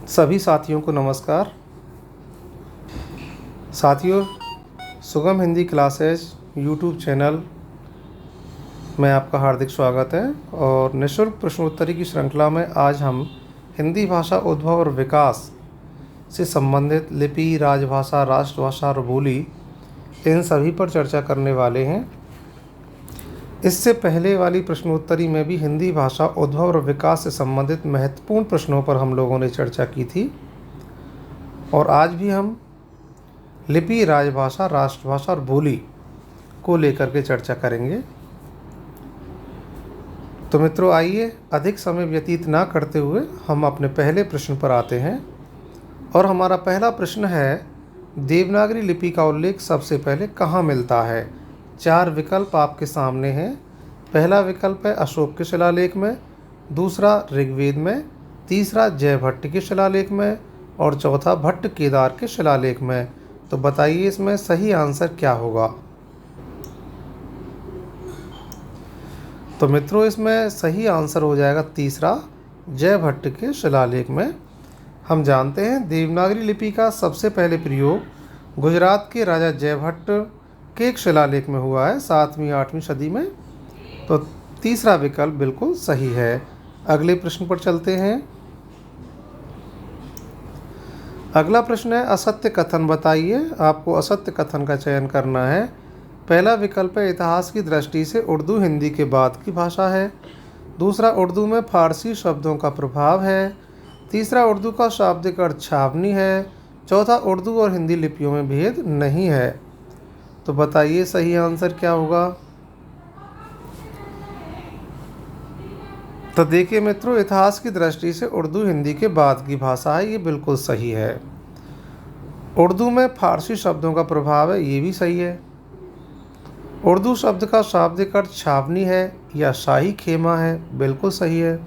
सभी साथियों को नमस्कार। साथियों, सुगम हिंदी क्लासेस यूट्यूब चैनल में आपका हार्दिक स्वागत है। और निःशुल्क प्रश्नोत्तरी की श्रृंखला में आज हम हिंदी भाषा उद्भव और विकास से संबंधित लिपि, राजभाषा, राष्ट्रभाषा और बोली, इन सभी पर चर्चा करने वाले हैं। इससे पहले वाली प्रश्नोत्तरी में भी हिंदी भाषा उद्भव और विकास से संबंधित महत्वपूर्ण प्रश्नों पर हम लोगों ने चर्चा की थी, और आज भी हम लिपि, राजभाषा, राष्ट्रभाषा और बोली को लेकर के चर्चा करेंगे। तो मित्रों, आइए अधिक समय व्यतीत ना करते हुए हम अपने पहले प्रश्न पर आते हैं। और हमारा पहला प्रश्न है, देवनागरी लिपि का उल्लेख सबसे पहले कहाँ मिलता है? 4 विकल्प आपके सामने हैं। पहला विकल्प है अशोक के शिलालेख में, दूसरा ऋग्वेद में, तीसरा जयभट्ट के शिलालेख में और चौथा भट्ट केदार के शिलालेख में। तो बताइए इसमें सही आंसर क्या होगा? तो मित्रों, इसमें सही आंसर हो जाएगा तीसरा, जयभट्ट के शिलालेख में। हम जानते हैं देवनागरी लिपि का सबसे पहले प्रयोग गुजरात के राजा जयभट्ट के एक शिलालेख में हुआ है 7वीं-8वीं सदी में। तो तीसरा विकल्प बिल्कुल सही है। अगले प्रश्न पर चलते हैं। अगला प्रश्न है, असत्य कथन बताइए। आपको असत्य कथन का चयन करना है। पहला विकल्प है इतिहास की दृष्टि से उर्दू हिंदी के बाद की भाषा है। दूसरा, उर्दू में फारसी शब्दों का प्रभाव है। तीसरा, उर्दू का शाब्दिक अर्थ छावनी है। चौथा, उर्दू और हिंदी लिपियों में भेद नहीं है। तो बताइए सही आंसर क्या होगा? तो देखिए मित्रों, इतिहास की दृष्टि से उर्दू हिंदी के बाद की भाषा है, ये बिल्कुल सही है। उर्दू में फारसी शब्दों का प्रभाव है, ये भी सही है। उर्दू शब्द का शाब्दिक अर्थ छावनी है या शाही खेमा है, बिल्कुल सही है।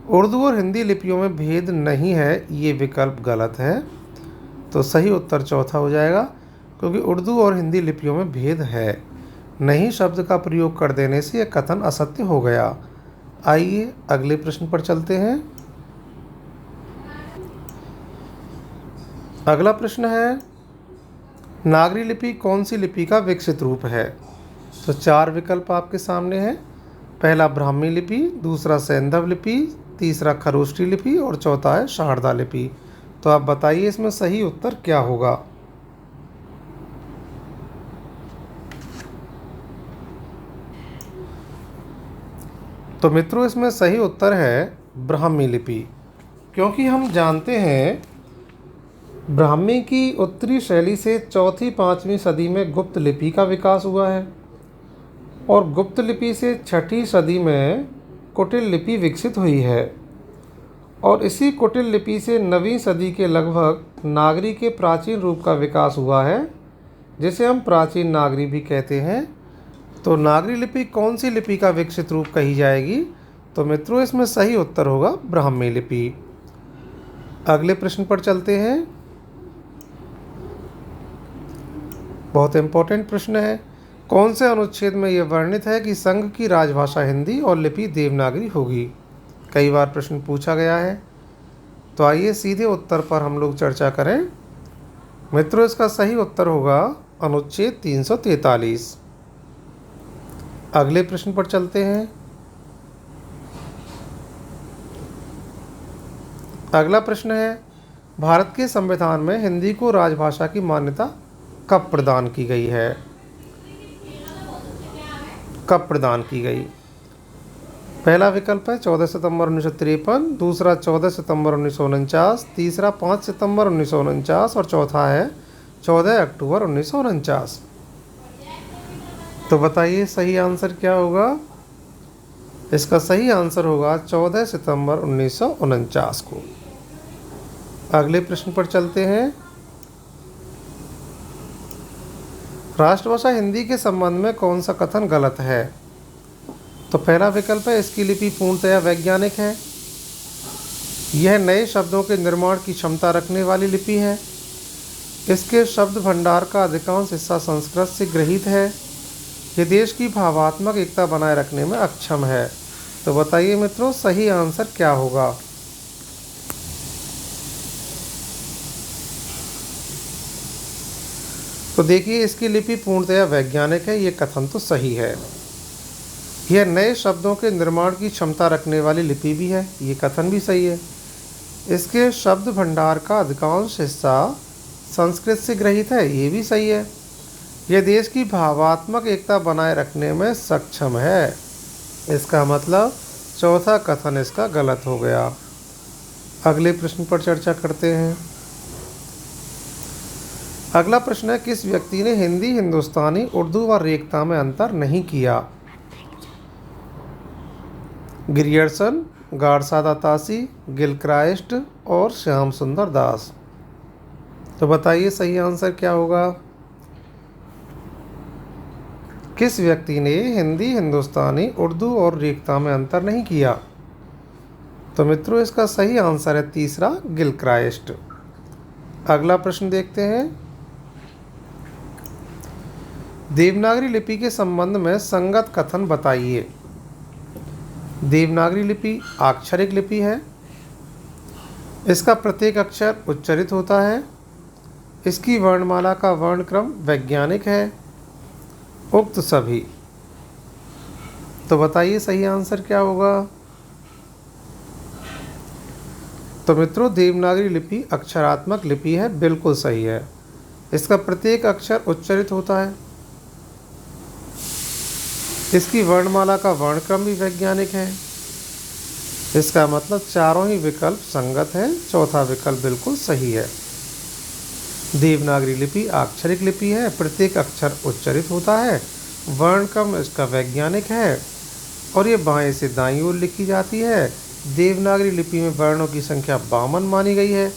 उर्दू और हिंदी लिपियों में भेद नहीं है, ये विकल्प गलत है। तो सही उत्तर चौथा हो जाएगा, क्योंकि उर्दू और हिंदी लिपियों में भेद है। नहीं शब्द का प्रयोग कर देने से यह कथन असत्य हो गया। आइए अगले प्रश्न पर चलते हैं। अगला प्रश्न है, नागरी लिपि कौन सी लिपि का विकसित रूप है? तो 4 विकल्प आपके सामने हैं। पहला ब्राह्मी लिपि, दूसरा सैंधव लिपि, तीसरा खरोष्ठी लिपि और चौथा है शारदा लिपि। तो आप बताइए इसमें सही उत्तर क्या होगा? तो मित्रों, इसमें सही उत्तर है ब्राह्मी लिपि, क्योंकि हम जानते हैं ब्राह्मी की उत्तरी शैली से 4वीं-5वीं सदी में गुप्त लिपि का विकास हुआ है, और गुप्त लिपि से 6ठी सदी में कुटिल लिपि विकसित हुई है, और इसी कुटिल लिपि से 9वीं सदी के लगभग नागरी के प्राचीन रूप का विकास हुआ है, जिसे हम प्राचीन नागरी भी कहते हैं। तो नागरी लिपि कौन सी लिपि का विकसित रूप कही जाएगी? तो मित्रों, इसमें सही उत्तर होगा ब्राह्मी लिपि। अगले प्रश्न पर चलते हैं। बहुत इंपॉर्टेंट प्रश्न है। कौन से अनुच्छेद में यह वर्णित है कि संघ की राजभाषा हिंदी और लिपि देवनागरी होगी? कई बार प्रश्न पूछा गया है। तो आइए सीधे उत्तर पर हम लोग चर्चा करें। मित्रों, इसका सही उत्तर होगा अनुच्छेद 343। अगले प्रश्न पर चलते हैं। अगला प्रश्न है, भारत के संविधान में हिंदी को राजभाषा की मान्यता कब प्रदान की गई है? कब प्रदान की गई? पहला विकल्प है 14 सितंबर 1953, दूसरा 14 सितंबर 1949, तीसरा 5 सितंबर 1949 और चौथा है 14 अक्टूबर 1949। तो बताइए सही आंसर क्या होगा? इसका सही आंसर होगा 14 सितंबर 1949 को। अगले प्रश्न पर चलते हैं। राष्ट्रभाषा हिंदी के संबंध में कौन सा कथन गलत है? तो पहला विकल्प है इसकी लिपि पूर्णतया वैज्ञानिक है। यह नए शब्दों के निर्माण की क्षमता रखने वाली लिपि है। इसके शब्द भंडार का अधिकांश हिस्सा संस्कृत से गृहीत है। ये देश की भावात्मक एकता बनाए रखने में अक्षम है। तो बताइए मित्रों, सही आंसर क्या होगा? तो देखिए इसकी लिपि पूर्णतया वैज्ञानिक है, ये कथन तो सही है। यह नए शब्दों के निर्माण की क्षमता रखने वाली लिपि भी है, ये कथन भी सही है। इसके शब्द भंडार का अधिकांश हिस्सा संस्कृत से ग्रहित है, ये भी सही है। यह देश की भावात्मक एकता बनाए रखने में सक्षम है। इसका मतलब चौथा कथन इसका गलत हो गया। अगले प्रश्न पर चर्चा करते हैं। अगला प्रश्न है, किस व्यक्ति ने हिंदी, हिंदुस्तानी, उर्दू व रेखता में अंतर नहीं किया? ग्रियर्सन, गाडसादा तासी, गिलक्राइस्ट और श्याम सुंदर दास। तो बताइए सही आंसर क्या होगा? किस व्यक्ति ने हिंदी, हिंदुस्तानी, उर्दू और रेखता में अंतर नहीं किया? तो मित्रों इसका सही आंसर है तीसरा, गिलक्राइस्ट। अगला प्रश्न देखते हैं। देवनागरी लिपि के संबंध में संगत कथन बताइए। देवनागरी लिपि अक्षरिक लिपि है। इसका प्रत्येक अक्षर उच्चरित होता है। इसकी वर्णमाला का वर्णक्रम वैज्ञानिक है। उक्त सभी। तो बताइए सही आंसर क्या होगा? तो मित्रों देवनागरी लिपि अक्षरात्मक लिपि है, बिल्कुल सही है। इसका प्रत्येक अक्षर उच्चरित होता है। इसकी वर्णमाला का वर्णक्रम भी वैज्ञानिक है। इसका मतलब चारों ही विकल्प संगत हैं, चौथा विकल्प बिल्कुल सही है। देवनागरी लिपि अक्षरिक लिपि है, प्रत्येक अक्षर उच्चरित होता है, वर्णक्रम इसका वैज्ञानिक है और ये बाएं से दाईं ओर लिखी जाती है। देवनागरी लिपि में वर्णों की संख्या 52 मानी गई है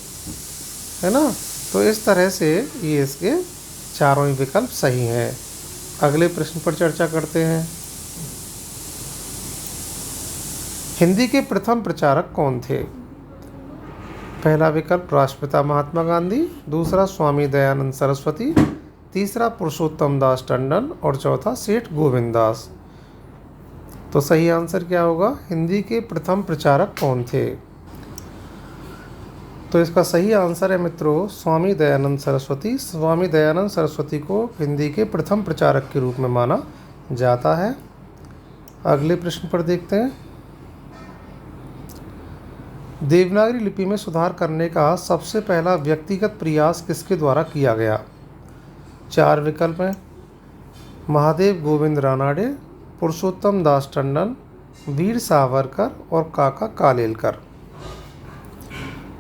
ना। तो इस तरह से ये इसके चारों ही विकल्प सही हैं। अगले प्रश्न पर चर्चा करते हैं। हिंदी के प्रथम प्रचारक कौन थे? पहला विकल्प राष्ट्रपिता महात्मा गांधी, दूसरा स्वामी दयानंद सरस्वती, तीसरा पुरुषोत्तम दास टंडन और चौथा सेठ गोविंद दास। तो सही आंसर क्या होगा? हिंदी के प्रथम प्रचारक कौन थे? तो इसका सही आंसर है मित्रों स्वामी दयानंद सरस्वती। स्वामी दयानंद सरस्वती को हिंदी के प्रथम प्रचारक के रूप में माना जाता है। अगले प्रश्न पर देखते हैं। देवनागरी लिपि में सुधार करने का सबसे पहला व्यक्तिगत प्रयास किसके द्वारा किया गया? चार विकल्प हैं। महादेव गोविंद रानाडे, पुरुषोत्तम दास टंडन, वीर सावरकर और काका कालेलकर।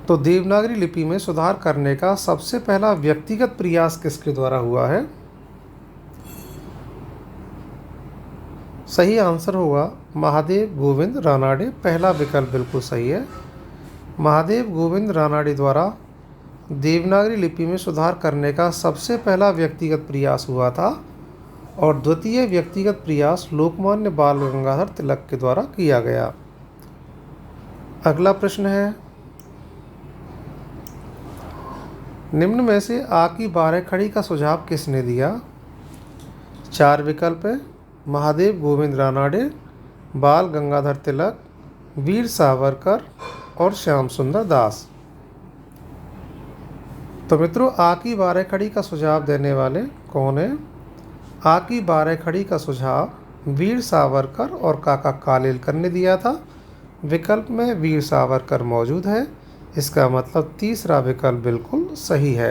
तो देवनागरी लिपि में सुधार करने का सबसे पहला व्यक्तिगत प्रयास किसके द्वारा हुआ है? सही आंसर होगा महादेव गोविंद रानाडे। पहला विकल्प बिल्कुल सही है। महादेव गोविंद रानाडे द्वारा देवनागरी लिपि में सुधार करने का सबसे पहला व्यक्तिगत प्रयास हुआ था और द्वितीय व्यक्तिगत प्रयास लोकमान्य बाल गंगाधर तिलक के द्वारा किया गया। अगला प्रश्न है, निम्न में से आ की 12 खड़ी का सुझाव किसने दिया? चार विकल्प है। महादेव गोविंद रानाडे, बाल गंगाधर तिलक, वीर सावरकर और श्याम सुंदर दास। तो मित्रों आ की 12 खड़ी का सुझाव देने वाले कौन है? आ की 12 खड़ी का सुझाव वीर सावरकर और काका कालेलकर ने दिया था। विकल्प में वीर सावरकर मौजूद है, इसका मतलब तीसरा विकल्प बिल्कुल सही है।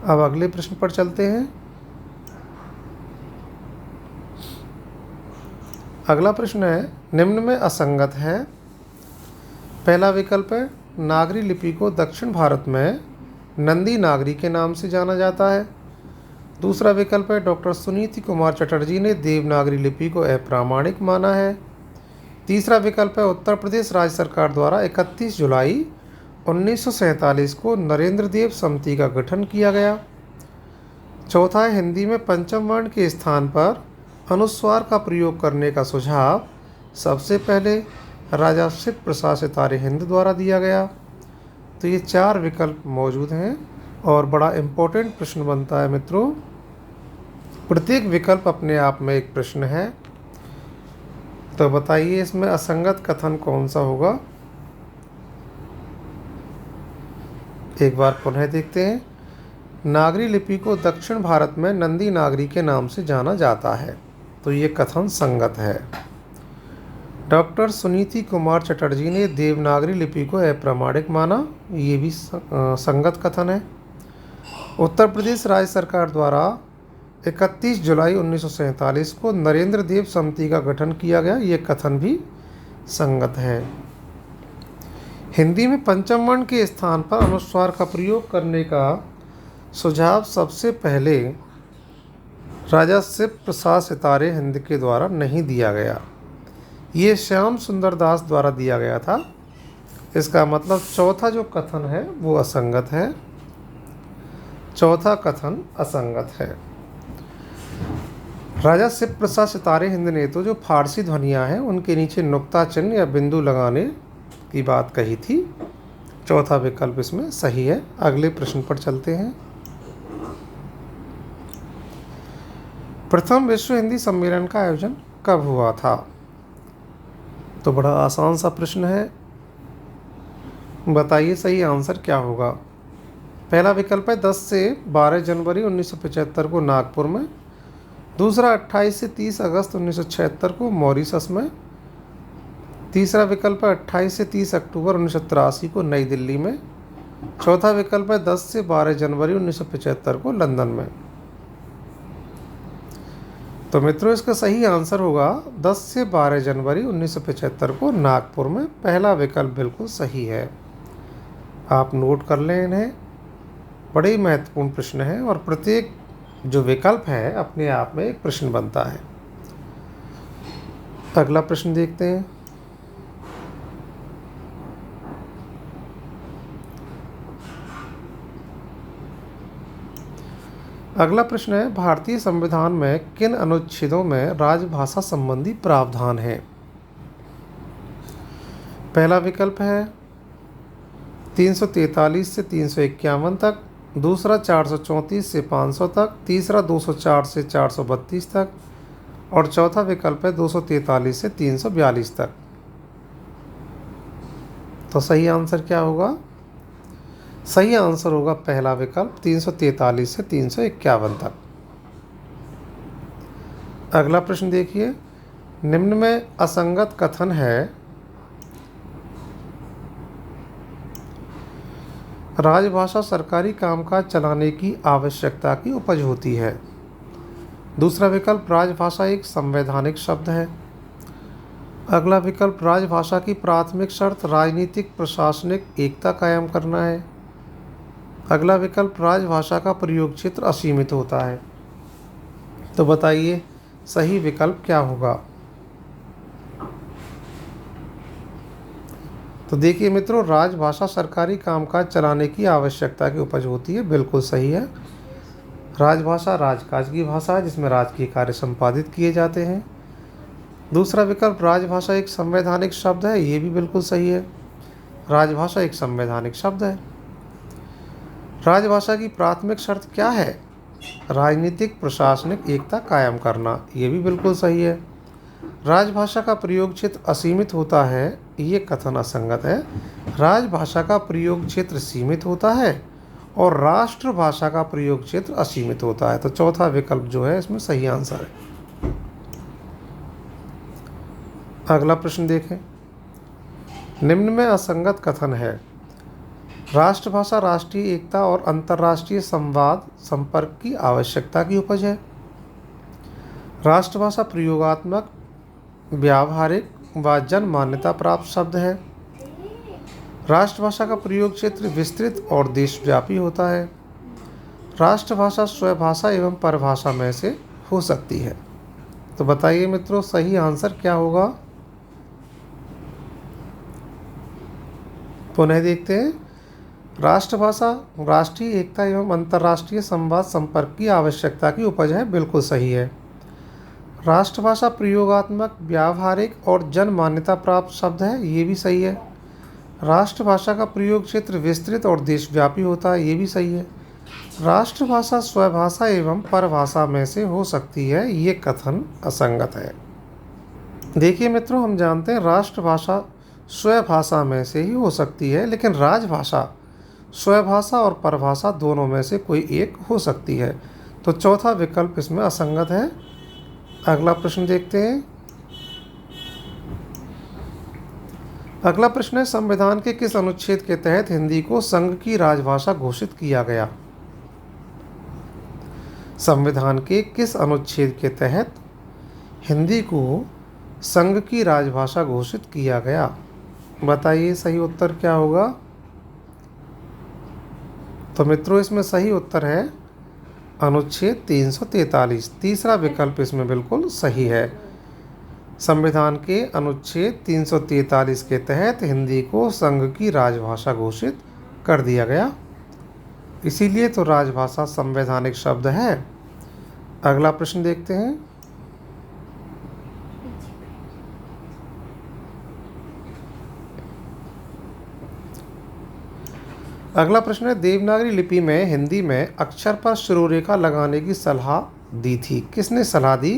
अब अगले प्रश्न पर चलते हैं। अगला प्रश्न है, निम्न में असंगत है। पहला विकल्प है नागरी लिपि को दक्षिण भारत में नंदी नागरी के नाम से जाना जाता है। दूसरा विकल्प है डॉक्टर सुनीति कुमार चटर्जी ने देवनागरी लिपि को अप्रामाणिक माना है। तीसरा विकल्प है उत्तर प्रदेश राज्य सरकार द्वारा 31 जुलाई 1947 को नरेंद्र देव समिति का गठन किया गया। चौथा है हिंदी में पंचम वर्ण के स्थान पर अनुस्वार का प्रयोग करने का सुझाव सबसे पहले राजा शिव प्रसाद सितारे हिंद द्वारा दिया गया। तो ये चार विकल्प मौजूद हैं और बड़ा इम्पोर्टेंट प्रश्न बनता है मित्रों। प्रत्येक विकल्प अपने आप में एक प्रश्न है। तो बताइए इसमें असंगत कथन कौन सा होगा? एक बार पुनः देखते हैं। नागरी लिपि को दक्षिण भारत में नंदी नागरी के नाम से जाना जाता है। तो ये कथन संगत है। डॉक्टर सुनीति कुमार चटर्जी ने देवनागरी लिपि को अप्रामाणिक माना, ये भी संगत कथन है। उत्तर प्रदेश राज्य सरकार द्वारा 31 जुलाई 1947 को नरेंद्र देव समिति का गठन किया गया, ये कथन भी संगत है। हिंदी में पंचम वर्ण के स्थान पर अनुस्वार का प्रयोग करने का सुझाव सबसे पहले राजा शिव प्रसाद सितारे हिंद के द्वारा नहीं दिया गया, ये श्याम सुंदर दास द्वारा दिया गया था। इसका मतलब चौथा जो कथन है वो असंगत है, चौथा कथन असंगत है। राजा शिव प्रसाद सितारे हिंद ने तो जो फारसी ध्वनियाँ हैं उनके नीचे नुक्ता चिन्ह या बिंदु लगाने की बात कही थी, चौथा विकल्प इसमें सही है। अगले प्रश्न पर चलते हैं। प्रथम विश्व हिंदी सम्मेलन का आयोजन कब हुआ था? तो बड़ा आसान सा प्रश्न है, बताइए सही आंसर क्या होगा। पहला विकल्प है 10 से 12 जनवरी 1975 को नागपुर में, दूसरा 28 से 30 अगस्त 1976 को मॉरिशस में, तीसरा विकल्प है 28 से 30 अक्टूबर 1983 को नई दिल्ली में, चौथा विकल्प है 10 से 12 जनवरी 1975 को लंदन में। तो मित्रों इसका सही आंसर होगा 10 से 12 जनवरी 1975 को नागपुर में। पहला विकल्प बिल्कुल सही है, आप नोट कर लें इन्हें, बड़े ही महत्वपूर्ण प्रश्न है और प्रत्येक जो विकल्प है अपने आप में एक प्रश्न बनता है। अगला प्रश्न देखते हैं। अगला प्रश्न है, भारतीय संविधान में किन अनुच्छेदों में राजभाषा संबंधी प्रावधान है? पहला विकल्प है 343 से 351 तक, दूसरा 434 से 500 तक, तीसरा 204 से 432 तक और चौथा विकल्प है 243 से 342 तक। तो सही आंसर क्या होगा? सही आंसर होगा पहला विकल्प 343 से 351 तक। अगला प्रश्न देखिए, निम्न में असंगत कथन है राजभाषा सरकारी कामकाज चलाने की आवश्यकता की उपज होती है। दूसरा विकल्प राजभाषा एक संवैधानिक शब्द है। अगला विकल्प राजभाषा की प्राथमिक शर्त राजनीतिक प्रशासनिक एकता कायम करना है। अगला विकल्प राजभाषा का प्रयोग क्षेत्र असीमित होता है। तो बताइए सही विकल्प क्या होगा? तो देखिए मित्रों, राजभाषा सरकारी कामकाज चलाने की आवश्यकता की उपज होती है, बिल्कुल सही है। राजभाषा राजकाज की भाषा है जिसमें राजकीय कार्य संपादित किए जाते हैं। दूसरा विकल्प राजभाषा एक संवैधानिक शब्द है, ये भी बिल्कुल सही है। राजभाषा एक संवैधानिक शब्द है। राजभाषा की प्राथमिक शर्त क्या है? राजनीतिक प्रशासनिक एकता कायम करना, ये भी बिल्कुल सही है। राजभाषा का प्रयोग क्षेत्र असीमित होता है, ये कथन असंगत है। राजभाषा का प्रयोग क्षेत्र सीमित होता है और राष्ट्रभाषा का प्रयोग क्षेत्र असीमित होता है। तो चौथा विकल्प जो है इसमें सही आंसर है। अगला प्रश्न देखें, निम्न में असंगत कथन है राष्ट्रभाषा राष्ट्रीय एकता और अंतर्राष्ट्रीय संवाद संपर्क की आवश्यकता की उपज है। राष्ट्रभाषा प्रयोगात्मक, व्यावहारिक व जन मान्यता प्राप्त शब्द है। राष्ट्रभाषा का प्रयोग क्षेत्र विस्तृत और देशव्यापी होता है। राष्ट्रभाषा स्वभाषा एवं परभाषा में से हो सकती है। तो बताइए मित्रों सही आंसर क्या होगा? पुनः देखते हैं। राष्ट्रभाषा राष्ट्रीय एकता एवं अंतर्राष्ट्रीय संवाद संपर्क की आवश्यकता की उपज है, बिल्कुल सही है। राष्ट्रभाषा प्रयोगात्मक, व्यावहारिक और जन मान्यता प्राप्त शब्द है, ये भी सही है। राष्ट्रभाषा का प्रयोग क्षेत्र विस्तृत और देशव्यापी होता है, ये भी सही है। राष्ट्रभाषा स्वभाषा एवं परभाषा में से हो सकती है, ये कथन असंगत है। देखिए मित्रों, हम जानते हैं राष्ट्रभाषा स्वभाषा में से ही हो सकती है, लेकिन राजभाषा स्वभाषा और परभाषा दोनों में से कोई एक हो सकती है। तो चौथा विकल्प इसमें असंगत है। अगला प्रश्न देखते हैं। अगला प्रश्न है, संविधान के किस अनुच्छेद के तहत हिंदी को संघ की राजभाषा घोषित किया गया? संविधान के किस अनुच्छेद के तहत हिंदी को संघ की राजभाषा घोषित किया गया? बताइए सही उत्तर क्या होगा। तो मित्रों इसमें सही उत्तर है अनुच्छेद 343। तीसरा विकल्प इसमें बिल्कुल सही है। संविधान के अनुच्छेद 343 के तहत हिंदी को संघ की राजभाषा घोषित कर दिया गया, इसीलिए तो राजभाषा संवैधानिक शब्द है। अगला प्रश्न देखते हैं। अगला प्रश्न है, देवनागरी लिपि में हिंदी में अक्षर पर शिरो रेखा लगाने की सलाह दी थी? किसने सलाह दी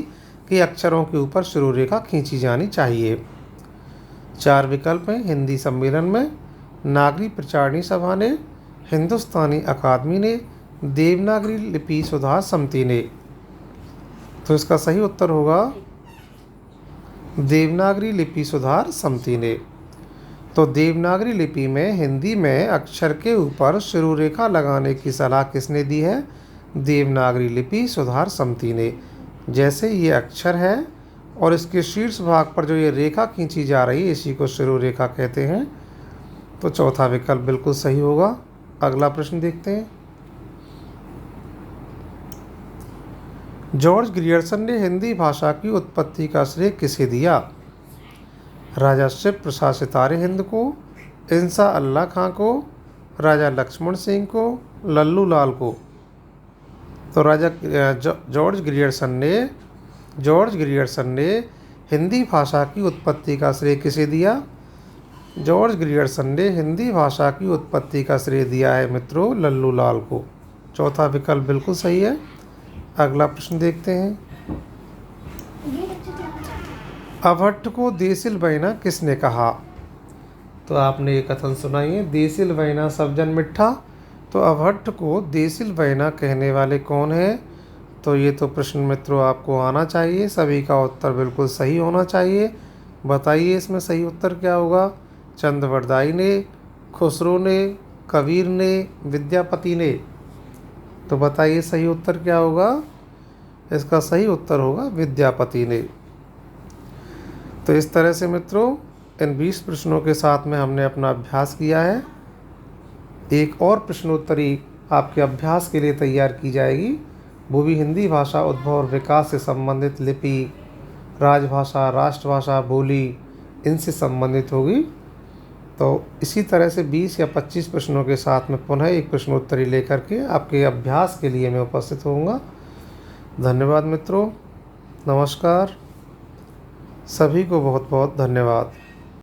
कि अक्षरों के ऊपर शिरो रेखा खींची जानी चाहिए? 4 विकल्प हैं। हिंदी सम्मेलन में, नागरी प्रचारणी सभा ने, हिंदुस्तानी अकादमी ने, देवनागरी लिपि सुधार समिति ने। तो इसका सही उत्तर होगा देवनागरी लिपि सुधार समिति ने। तो देवनागरी लिपि में हिंदी में अक्षर के ऊपर शिरो रेखा लगाने की सलाह किसने दी है? देवनागरी लिपि सुधार समिति ने। जैसे ये अक्षर है और इसके शीर्ष भाग पर जो ये रेखा खींची जा रही है, इसी को शिरो रेखा कहते हैं। तो चौथा विकल्प बिल्कुल सही होगा। अगला प्रश्न देखते हैं। जॉर्ज ग्रियर्सन ने हिंदी भाषा की उत्पत्ति का श्रेय किसे दिया? राजा शिव प्रसाद सितारे हिंद को, इंसा अल्लाह खां को, राजा लक्ष्मण सिंह को, लल्लू लाल को। तो राजा जॉर्ज ग्रियर्सन ने हिंदी भाषा की उत्पत्ति का श्रेय किसे दिया? जॉर्ज ग्रियर्सन ने हिंदी भाषा की उत्पत्ति का श्रेय दिया है मित्रों लल्लू लाल को। चौथा विकल्प बिल्कुल सही है। अगला प्रश्न देखते हैं। अभट्ट को देसिल बैना किसने कहा? तो आपने ये कथन सुना ही है, देसिल बैना सब जन मिट्ठा। तो अभट्ट को देसिल बैना कहने वाले कौन है? तो ये तो प्रश्न मित्रों आपको आना चाहिए, सभी का उत्तर बिल्कुल सही होना चाहिए। बताइए इसमें सही उत्तर क्या होगा। चंद्रवरदाई ने, खुसरो ने, कबीर ने, विद्यापति ने। तो बताइए सही उत्तर क्या होगा। इसका सही उत्तर होगा विद्यापति ने। तो इस तरह से मित्रों इन 20 प्रश्नों के साथ में हमने अपना अभ्यास किया है। एक और प्रश्नोत्तरी आपके अभ्यास के लिए तैयार की जाएगी, वो भी हिंदी भाषा उद्भव और विकास से संबंधित, लिपि, राजभाषा, राष्ट्रभाषा, बोली, इनसे संबंधित होगी। तो इसी तरह से 20 या 25 प्रश्नों के साथ में पुनः एक प्रश्नोत्तरी लेकर के आपके अभ्यास के लिए मैं उपस्थित होऊंगा। धन्यवाद मित्रों, नमस्कार, सभी को बहुत बहुत धन्यवाद।